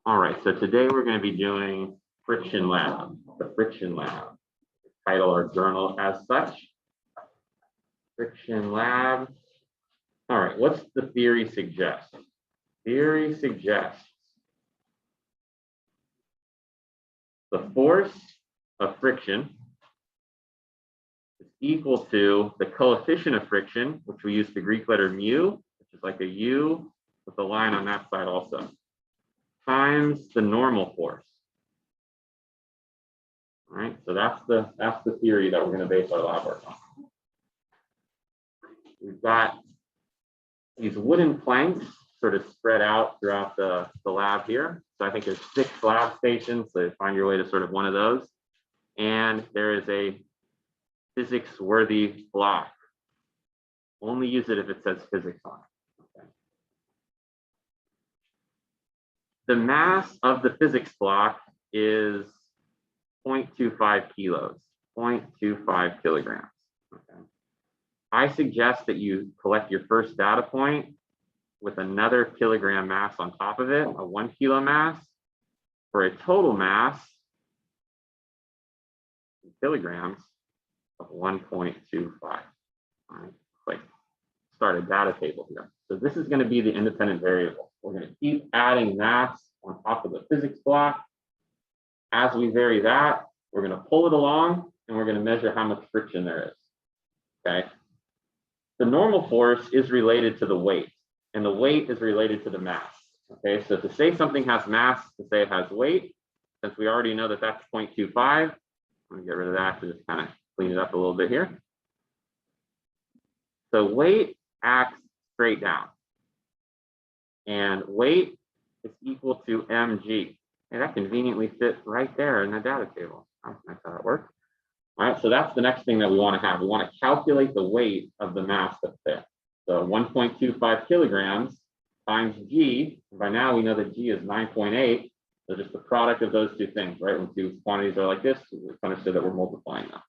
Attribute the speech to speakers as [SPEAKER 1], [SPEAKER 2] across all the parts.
[SPEAKER 1] All right, so today we're going to be doing Friction Lab, the Friction Lab. Title our journal as such, Friction Lab. All right, what's the theory suggest? Theory suggests the force of friction is equal to the coefficient of friction, which we use the Greek letter mu, which is like a U with a line on that side also, times the normal force. All right, so that's the theory that we're going to base our lab work on. We've got these wooden planks sort of spread out throughout the lab here. So I think there's 6 lab stations, so find your way to sort of one of those. And there is a physics-worthy block. Only use it if it says physics on it. Okay. The mass of the physics block is 0.25 kilos, 0.25 kilograms. Okay. I suggest that you collect your first data point with another kilogram mass on top of it, a 1 kilo mass, for a total mass in kilograms of 1.25. All right, like start a data table here. So this is going to be the independent variable. We're going to keep adding mass on top of the physics block. As we vary that, we're going to pull it along and we're going to measure how much friction there is. Okay. The normal force is related to the weight, and the weight is related to the mass. Okay, so to say something has mass, to say it has weight, since we already know that that's 0.25, I'm going to get rid of that to just kind of clean it up a little bit here. So weight acts straight down, and weight is equal to mg. And that conveniently fits right there in the data table. That's how it works. All right, so that's the next thing that we want to have. We want to calculate the weight of the mass that's there. So 1.25 kilograms times g. By now we know that g is 9.8. So just the product of those two things, right? When two quantities are like this, it's understood that we're multiplying them.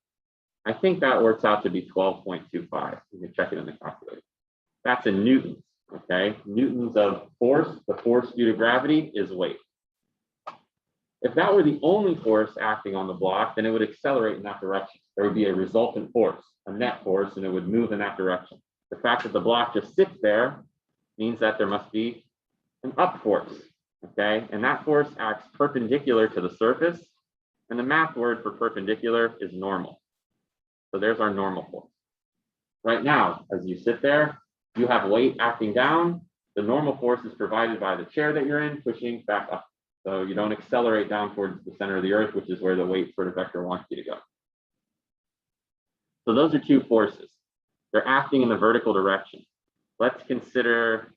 [SPEAKER 1] I think that works out to be 12.25. You can check it in the calculator. That's in newtons, okay? Newtons of force, the force due to gravity is weight. If that were the only force acting on the block, then it would accelerate in that direction. There would be a resultant force, a net force, and it would move in that direction. The fact that the block just sits there means that there must be an up force, okay? And that force acts perpendicular to the surface, and the math word for perpendicular is normal. So there's our normal force. Right now, as you sit there, you have weight acting down. The normal force is provided by the chair that you're in, pushing back up. So you don't accelerate down towards the center of the earth, which is where the weight sort of vector wants you to go. So those are two forces. They're acting in the vertical direction. Let's consider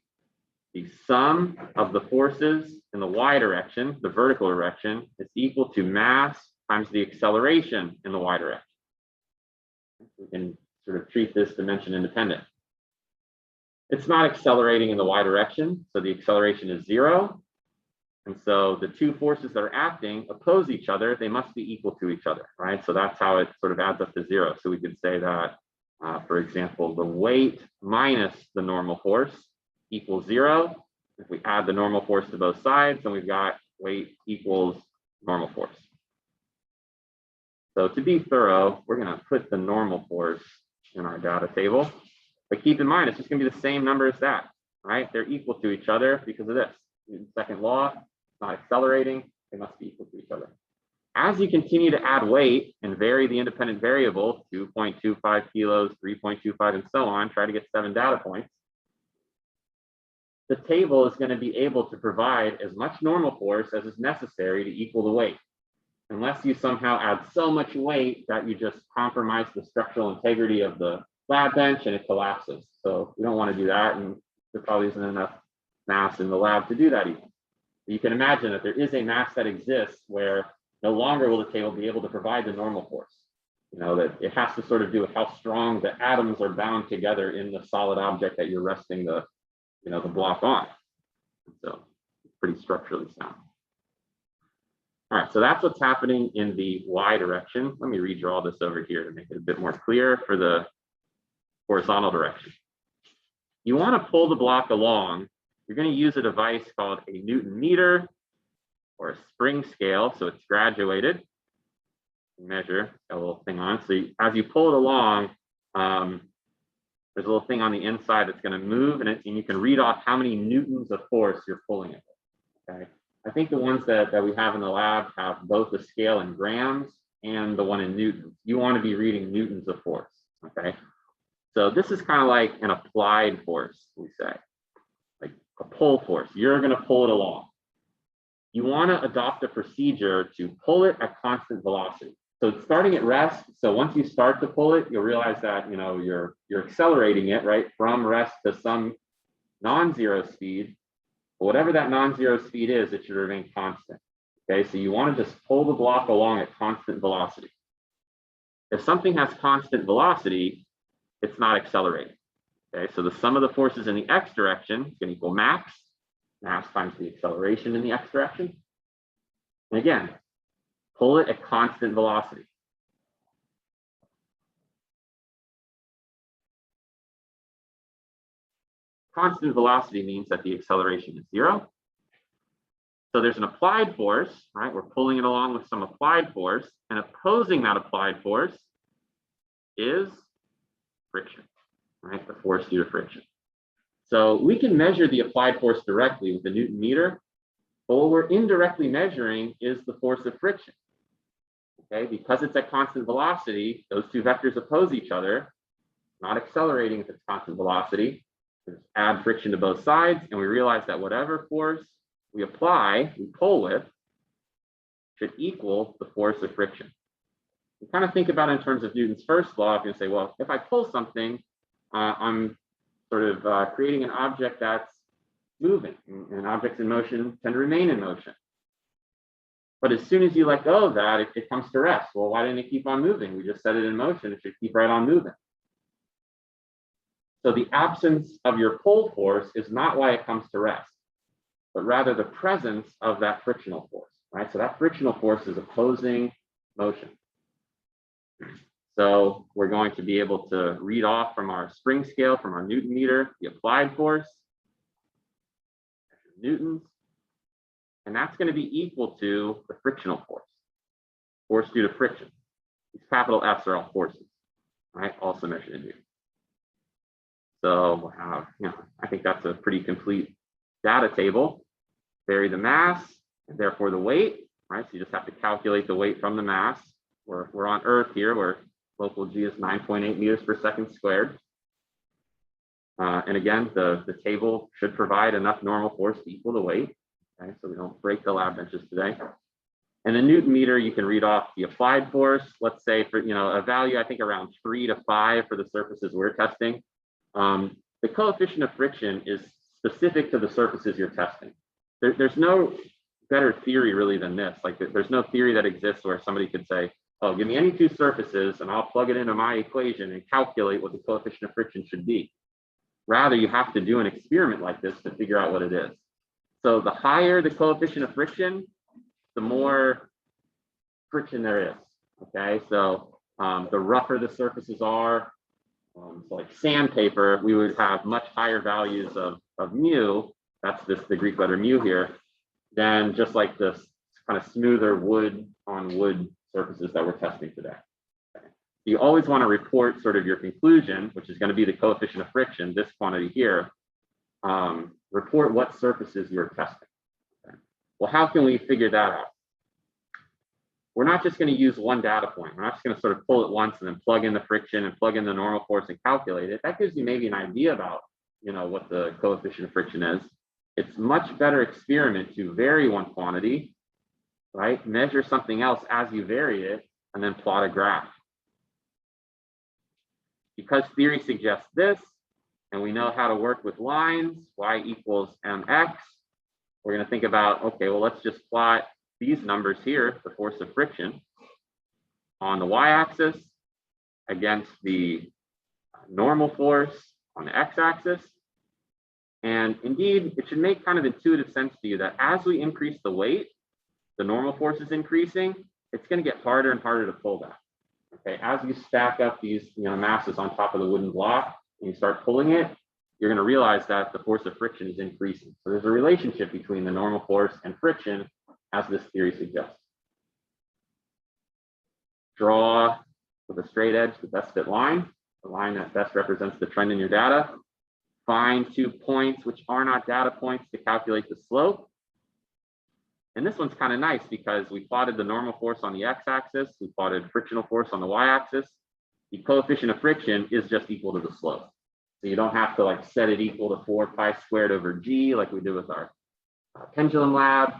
[SPEAKER 1] the sum of the forces in the y direction, the vertical direction, is equal to mass times the acceleration in the y direction. We can sort of treat this dimension independent. It's not accelerating in the y direction, so the acceleration is 0. And so the two forces that are acting oppose each other. They must be equal to each other, right? So that's how it sort of adds up to 0. So we could say that, for example, the weight minus the normal force equals 0. If we add the normal force to both sides, then we've got weight equals normal force. So to be thorough, we're going to put the normal force in our data table. But keep in mind, it's just going to be the same number as that, right? They're equal to each other because of this. Newton's second law. Not accelerating, they must be equal to each other. As you continue to add weight and vary the independent variable, 2.25 kilos, 3.25, and so on, try to get 7 data points, the table is going to be able to provide as much normal force as is necessary to equal the weight, unless you somehow add so much weight that you just compromise the structural integrity of the lab bench and it collapses. So we don't want to do that, and there probably isn't enough mass in the lab to do that even. You can imagine that there is a mass that exists where no longer will the table be able to provide the normal force. You know, that it has to sort of do with how strong the atoms are bound together in the solid object that you're resting the, you know, the block on. So it's pretty structurally sound. All right, so that's what's happening in the y direction. Let me redraw this over here to make it a bit more clear for the horizontal direction. You want to pull the block along. You're going to use a device called a Newton meter. or a spring scale, so it's graduated. Measure a little thing on it. So as you pull it along, there's a little thing on the inside that's going to move, and you can read off how many newtons of force you're pulling it. Okay. I think the ones that we have in the lab have both the scale in grams and the one in newtons. You want to be reading newtons of force. Okay. So this is kind of like an applied force, we say, like a pull force. You're going to pull it along. You want to adopt a procedure to pull it at constant velocity. So it's starting at rest. So once you start to pull it, you'll realize that you're accelerating it, right, from rest to some non-zero speed. But whatever that non-zero speed is, it should remain constant. Okay, so you want to just pull the block along at constant velocity. If something has constant velocity, it's not accelerating. Okay, so the sum of the forces in the x direction is going to equal mass times the acceleration in the x direction. And again, pull it at constant velocity. Constant velocity means that the acceleration is 0. So there's an applied force, right? We're pulling it along with some applied force, and opposing that applied force is friction, right? The force due to friction. So we can measure the applied force directly with the Newton meter, but what we're indirectly measuring is the force of friction. Okay, because it's at constant velocity, those two vectors oppose each other, not accelerating if it's constant velocity. Just add friction to both sides, and we realize that whatever force we apply, we pull with, should equal the force of friction. You kind of think about it in terms of Newton's first law. If you say, well, if I pull something, I'm sort of creating an object that's moving, and objects in motion tend to remain in motion. But as soon as you let go of that, it comes to rest. Well, why didn't it keep on moving? We just set it in motion. It should keep right on moving. So the absence of your pull force is not why it comes to rest, but rather the presence of that frictional force, right? So that frictional force is opposing motion. So we're going to be able to read off from our spring scale, from our Newton meter, the applied force, newtons, and that's going to be equal to the frictional force due to friction. These capital F's are all forces, right? Also measured in newtons. So we'll have, I think that's a pretty complete data table. Vary the mass, and therefore the weight, right? So you just have to calculate the weight from the mass. We're on Earth here, where local G is 9.8 meters per second squared. And again, the table should provide enough normal force to equal the weight. Okay, so we don't break the lab benches today. And the Newton meter, you can read off the applied force. Let's say for a value, I think around 3 to 5 for the surfaces we're testing. The coefficient of friction is specific to the surfaces you're testing. There's no better theory really than this. Like there's no theory that exists where somebody could say, oh, give me any two surfaces and I'll plug it into my equation and calculate what the coefficient of friction should be. Rather, you have to do an experiment like this to figure out what it is. So the higher the coefficient of friction, the more friction there is. Okay, so the rougher the surfaces are, so like sandpaper, we would have much higher values of mu. That's the Greek letter mu here, than just like this kind of smoother wood on wood surfaces that we're testing today. Okay. You always want to report sort of your conclusion, which is going to be the coefficient of friction, this quantity here. Report what surfaces you're testing. Okay. Well, how can we figure that out? We're not just going to use one data point. We're not just going to sort of pull it once and then plug in the friction and plug in the normal force and calculate it. That gives you maybe an idea about what the coefficient of friction is. It's much better experiment to vary one quantity, right? Measure something else as you vary it, and then plot a graph. Because theory suggests this, and we know how to work with lines, y equals mx, we're going to think about, okay, well, let's just plot these numbers here, the force of friction, on the y-axis against the normal force on the x-axis. And indeed, it should make kind of intuitive sense to you that as we increase the weight, the normal force is increasing, it's going to get harder and harder to pull that. Okay, as you stack up these masses on top of the wooden block and you start pulling it, you're going to realize that the force of friction is increasing. So there's a relationship between the normal force and friction as this theory suggests. Draw with a straight edge the best fit line, the line that best represents the trend in your data. Find 2 points which are not data points to calculate the slope. And this one's kind of nice because we plotted the normal force on the x-axis, we plotted frictional force on the y-axis. The coefficient of friction is just equal to the slope. So you don't have to like set it equal to 4 pi squared over g like we did with our pendulum lab,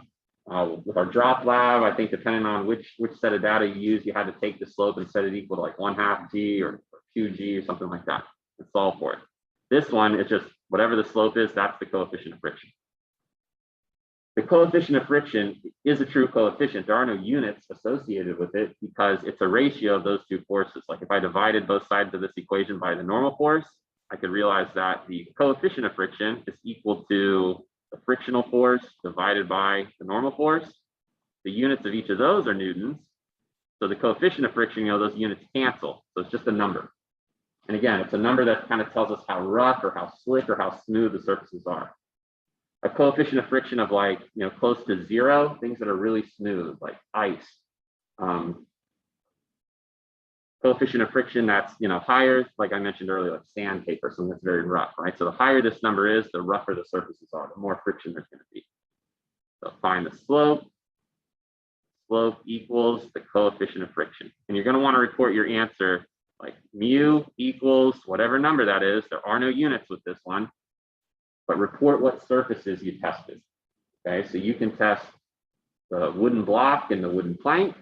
[SPEAKER 1] with our drop lab. I think depending on which set of data you use, you had to take the slope and set it equal to like 1/2 g or 2 g or something like that and solve for it. This one is just whatever the slope is, that's the coefficient of friction. The coefficient of friction is a true coefficient. There are no units associated with it because it's a ratio of those two forces. Like if I divided both sides of this equation by the normal force, I could realize that the coefficient of friction is equal to the frictional force divided by the normal force. The units of each of those are newtons. So the coefficient of friction, those units cancel. So it's just a number. And again, it's a number that kind of tells us how rough or how slick or how smooth the surfaces are. A coefficient of friction of like, close to 0, things that are really smooth, like ice. Coefficient of friction that's, higher, like I mentioned earlier, like sandpaper, something that's very rough, right? So the higher this number is, the rougher the surfaces are, the more friction there's going to be. So find the slope. Slope equals the coefficient of friction. And you're going to want to report your answer like mu equals whatever number that is. There are no units with this one. But report what surfaces you tested. Okay, so you can test the wooden block and the wooden plank.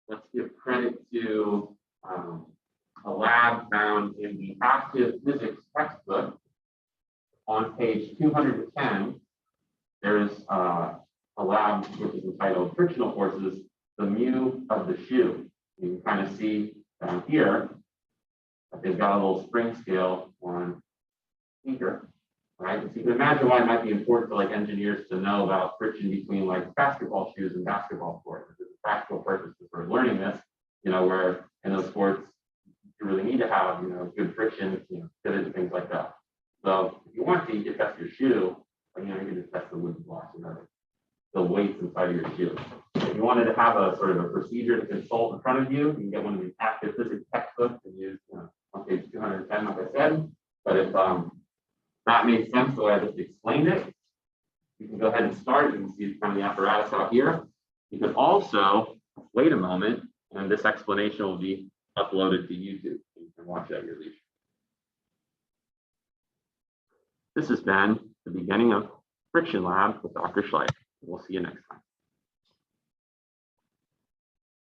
[SPEAKER 1] Let's give credit to a lab found in the active physics textbook. On page 210, there's a lab which is entitled Frictional Forces, the mu of the shoe. You can kind of see down here that they've got a little spring scale on here, right? So you can imagine why it might be important for like engineers to know about friction between like basketball shoes and basketball courts. There's a practical purpose for learning this, where in those sports you really need to have, good friction, pivots and things like that. So if you want to, you can test your shoe, but you can just test the wooden blocks, the weights inside of your shoe. If you wanted to have a sort of a procedure to consult in front of you, you can get one of these active physics textbooks and use, on page 210, like I said. But if that made sense the way I just explained it, you can go ahead and start. You can see kind of the apparatus out here. You can also wait a moment, and this explanation will be uploaded to YouTube. You can watch it at your leisure. This has been the beginning of Friction Lab with Dr. Schleifer. We'll see you next time.